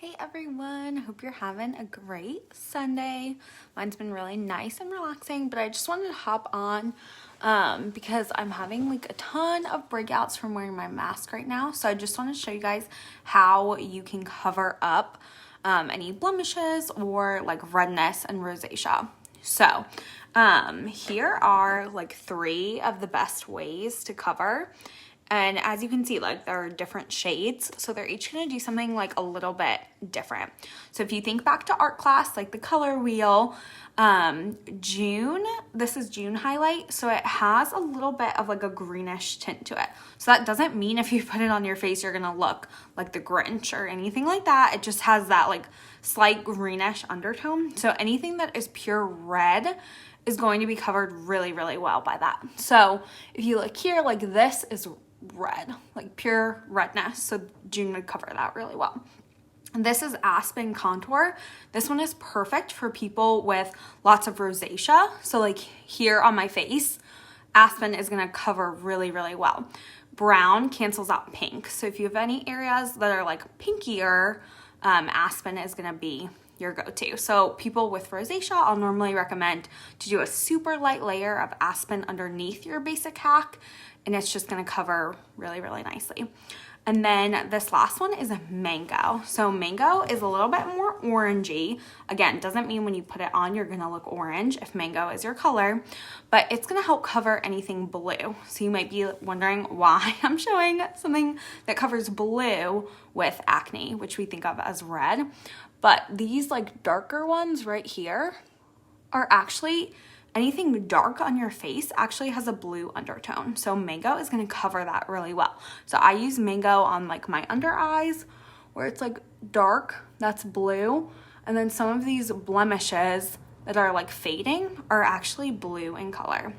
Hey everyone, hope you're having a great Sunday. Mine's been really nice and relaxing, but I just wanted to hop on because I'm having like a ton of breakouts from wearing my mask right now. So I just want to show you guys how you can cover up any blemishes or like redness and rosacea. So here are like 3 of the best ways to cover. And as you can see, like there are different shades, so they're each gonna do something like a little bit different. So if you think back to art class, like the color wheel, June, this is June highlight, so it has a little bit of like a greenish tint to it. So that doesn't mean if you put it on your face, you're gonna look like the Grinch or anything like that. It just has that like slight greenish undertone. So anything that is pure red is going to be covered really, really well by that. So if you look here, like this is red, like pure redness. So June would cover that really well. And this is Aspen Contour. This one is perfect for people with lots of rosacea. So like here on my face, Aspen is gonna cover really, really well. Brown cancels out pink. So if you have any areas that are like pinkier, Aspen is gonna be your go-to. So people with rosacea, I'll normally recommend to do a super light layer of Aspen underneath your basic hack, and it's just gonna cover really, really nicely. And then this last one is a mango. So mango is a little bit more orangey. Again, doesn't mean when you put it on, you're gonna look orange if mango is your color, but it's gonna help cover anything blue. So you might be wondering why I'm showing something that covers blue with acne, which we think of as red. But these like darker ones right here are actually anything dark on your face actually has a blue undertone. So mango is going to cover that really well. So I use mango on like my under eyes where it's like dark, that's blue. And then some of these blemishes that are like fading are actually blue in color.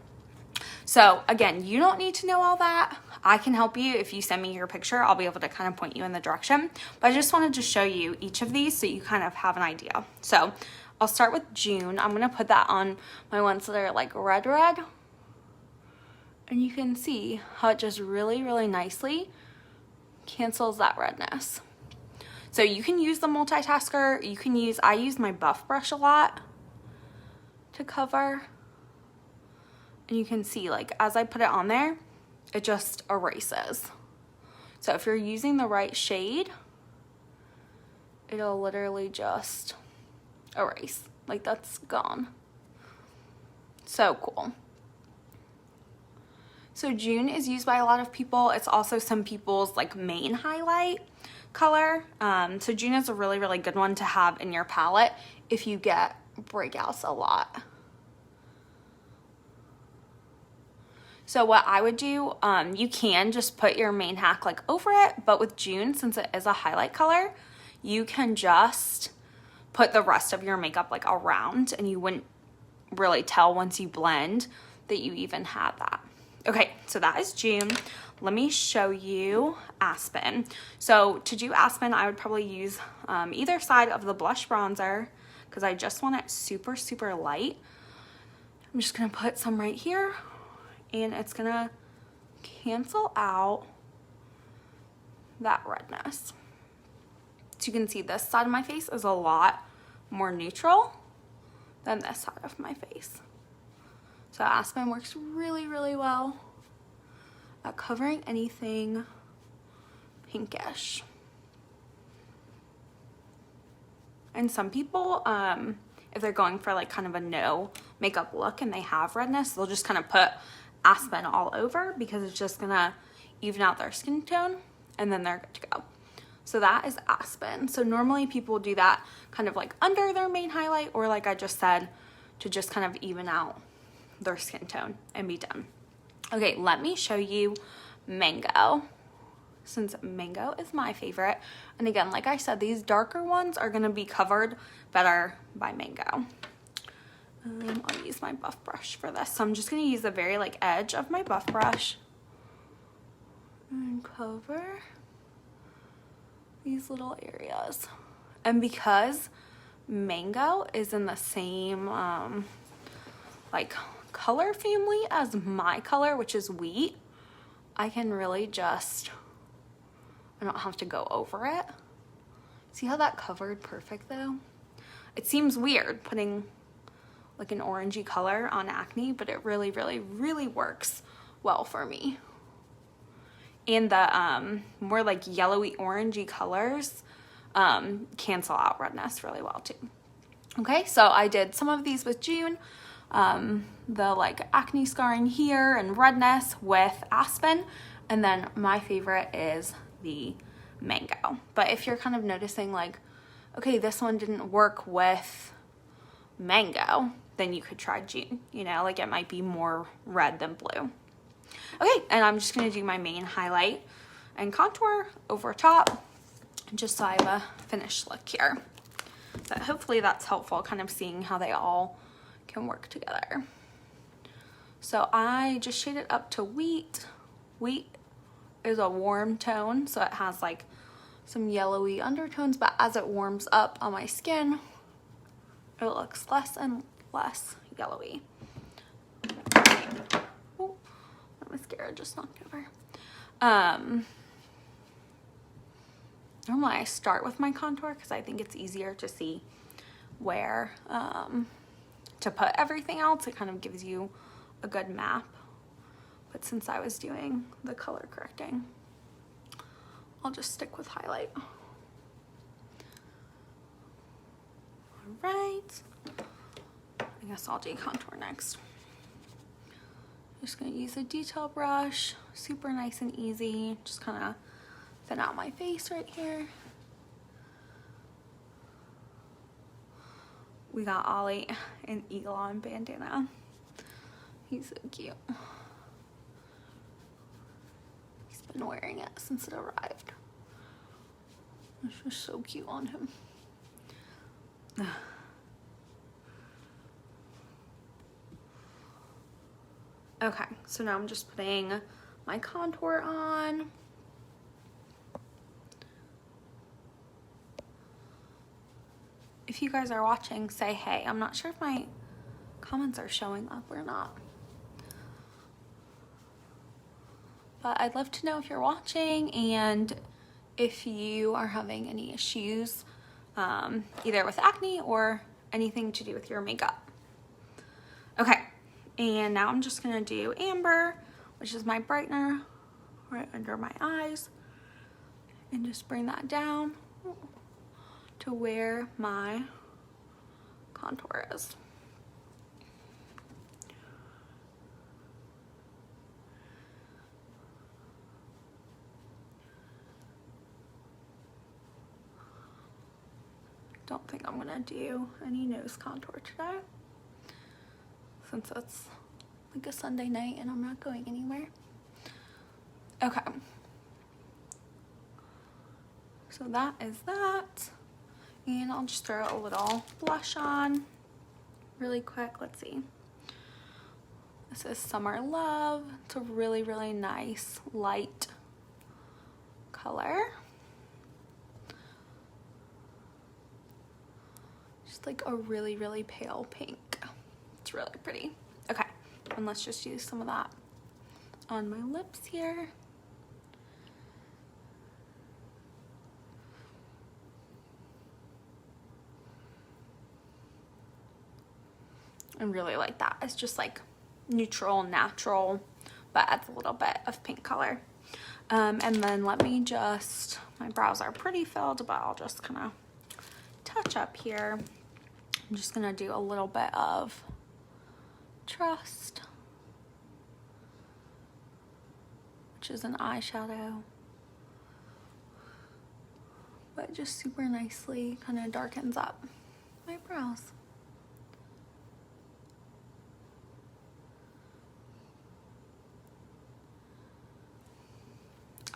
So again, you don't need to know all that. I can help you. If you send me your picture, I'll be able to kind of point you in the direction. But I just wanted to show you each of these so you kind of have an idea. So I'll start with June. I'm gonna put that on my ones that are like red. And you can see how it just really, really nicely cancels that redness. So you can use the multitasker. I use my buff brush a lot to cover. And you can see like as I put it on there, it just erases. So if you're using the right shade, it'll literally just erase, like that's gone. So cool. So June is used by a lot of people. It's also some people's like main highlight color. So June is a really, really good one to have in your palette if you get breakouts a lot. So what I would do, you can just put your main hack like over it, but with June, since it is a highlight color, you can just put the rest of your makeup like around and you wouldn't really tell once you blend that you even had that. Okay, so that is June. Let me show you Aspen. So to do Aspen, I would probably use either side of the blush bronzer because I just want it super, super light. I'm just gonna put some right here and it's gonna cancel out that redness. So you can see this side of my face is a lot more neutral than this side of my face. So Aspen works really, really well at covering anything pinkish. And some people, if they're going for like kind of a no makeup look and they have redness, they'll just kind of put Aspen all over because it's just gonna even out their skin tone and then they're good to go. So that is Aspen. So normally people do that kind of like under their main highlight or like I just said, to just kind of even out their skin tone and be done. Okay, let me show you Mango, since Mango is my favorite. And again, like I said, these darker ones are gonna be covered better by Mango. I'll use my buff brush for this. So I'm just gonna use the very like edge of my buff brush and cover these little areas. And because Mango is in the same like color family as my color, which is wheat, I can really just, I don't have to go over it. See how that covered perfect though? It seems weird putting like an orangey color on acne, but it really, really, really works well for me. And the more like yellowy orangey colors cancel out redness really well too. Okay, so I did some of these with June, the like acne scarring here and redness with aspen, and then my favorite is the mango. But if you're kind of noticing like, okay, this one didn't work with mango, then you could try June, you know, like it might be more red than blue. Okay, and I'm just gonna do my main highlight and contour over top, just so I have a finished look here. But hopefully that's helpful, kind of seeing how they all can work together. So I just shaded up to wheat. Wheat is a warm tone, so it has like some yellowy undertones, but as it warms up on my skin, it looks less and less yellowy. Oh, my mascara just knocked over. Normally I start with my contour because I think it's easier to see where to put everything else. It kind of gives you a good map. But since I was doing the color correcting, I'll just stick with highlight. All right. I guess I'll do contour next. Just gonna use a detail brush, super nice and easy. Just kind of thin out my face right here. We got Ollie an eagle-on bandana. He's so cute. He's been wearing it since it arrived. It's just so cute on him. Okay, so now I'm just putting my contour on. If you guys are watching, say hey. I'm not sure if my comments are showing up or not. But I'd love to know if you're watching and if you are having any issues, either with acne or anything to do with your makeup. Okay, and now I'm just gonna do amber, which is my brightener, right under my eyes, and just bring that down to where my contour is. Don't think I'm gonna do any nose contour today, since it's like a Sunday night and I'm not going anywhere. Okay. So that is that. And I'll just throw a little blush on really quick. Let's see. This is Summer Love. It's a really, really nice light color. Just like a really, really pale pink. It's really pretty. Okay, and let's just use some of that on my lips here. I really like that. It's just like neutral, natural, but adds a little bit of pink color. And then let me just, my brows are pretty filled, but I'll just kind of touch up here. I'm just gonna do a little bit of Trust, which is an eyeshadow, but just super nicely kind of darkens up my brows.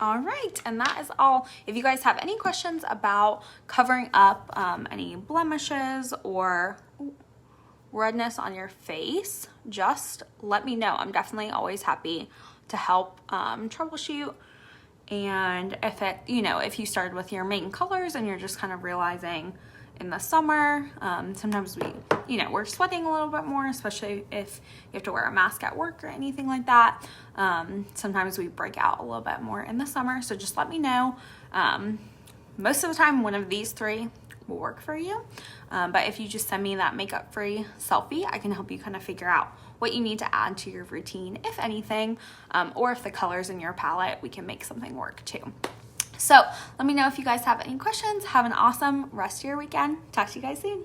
All right, and that is all. If you guys have any questions about covering up any blemishes or redness on your face, just let me know. I'm definitely always happy to help troubleshoot. And if it, you know, if you started with your main colors and you're just kind of realizing in the summer, sometimes we, you know, we're sweating a little bit more, especially if you have to wear a mask at work or anything like that. Sometimes we break out a little bit more in the summer, so just let me know. most of the time one of these 3 will work for you. But if you just send me that makeup free selfie, I can help you kind of figure out what you need to add to your routine, if anything, or if the colors in your palette, we can make something work too. So let me know if you guys have any questions. Have an awesome rest of your weekend. Talk to you guys soon.